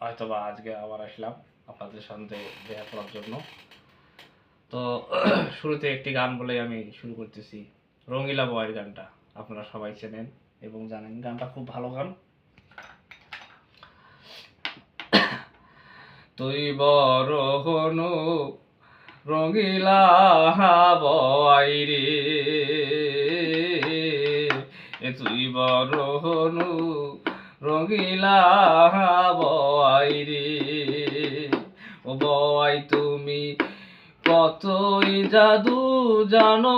হয়তোবা আজকে আবার আসলাম আপনাদের সঙ্গে দেখা করার জন্য। তো শুরুতে একটি গান বলেই আমি শুরু করতেছি। রঙিলা বয়ের গানটা আপনারা সবাই চেনেন এবং জানেন, গানটা খুব ভালো গান। তুই বড় হনু রঙিলা বয় রে, তুই বড় হনু রঙিলা বয় রে, ও বয় তুমি কতই জাদু জানো,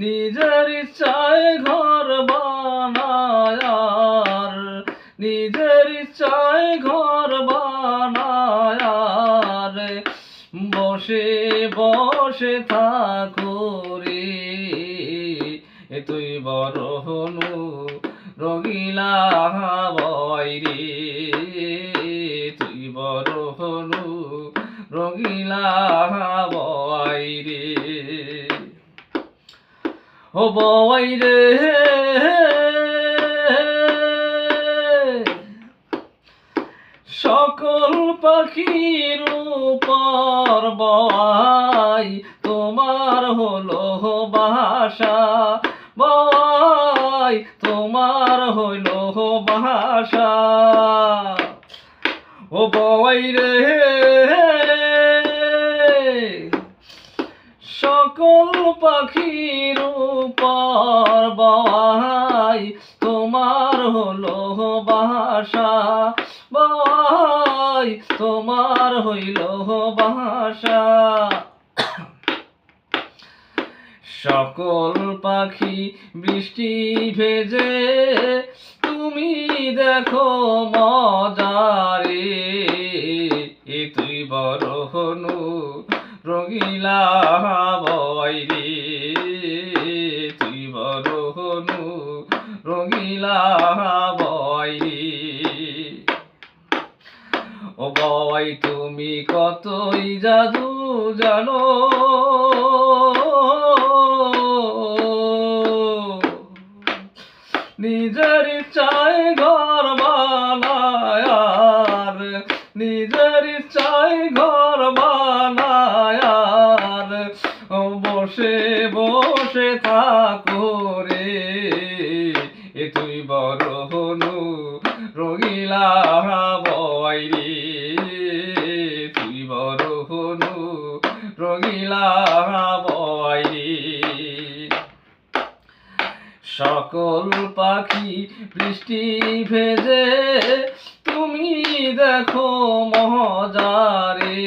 নিজের ইচ্ছায় ঘর বানায়, নিজের ইচ্ছায় ঘর বানায়, বসে বসে থাকো রে, তুই বড় হনু রঙিলা বয় রে, তুই বড় হনু রঙিলা বয় রে, ও বয় রে, সকল পাখির উপর বয় তোমার হলো ভাষা, বয় তোমার হইলো ভাষা, ও বয় রে, সকল পাখির উপর বয় তোমার হলো ভাষা, বয় তোমার হইল ভাষা, সকল পাখি বৃষ্টি ভেজে তুমি দেখো মজারে, তুই বড় হনু রঙিলা বয় রে, তুই বড় হনু রঙিলা বয় রে, ও বয় তুমি কতই জাদু জানো, নিজের ইচ্ছায় ঘর বানায়, নিজের ইচ্ছায় ঘর বানায়, বসে বসে থাকো রে, তুই বড় হনু রঙিলা বয় রে, তুই বড় হনু রঙিলা বয় রে, সকল পাখি বৃষ্টি ভেজে তুমি দেখো মজারে,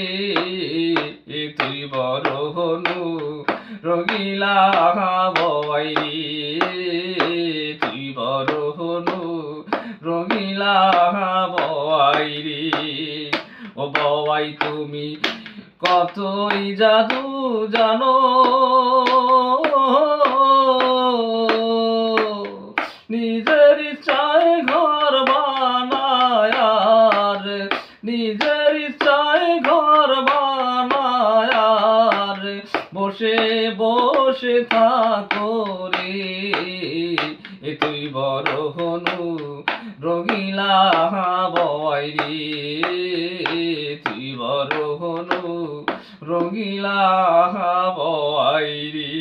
তুই বড় হনু রঙিলা বয় রে, তুই বড় হনু রঙিলা বয় রে, ও বয় তুমি কতই জাদু জানো, নিজের ইচ্ছায় ঘর বানায়, নিজের ইচ্ছায় ঘর বানায়, বসে বসে থাকো রে, তুই বড় হনু রঙিলা বয় রে, তুই বড় হনু রঙিলা বয় রে।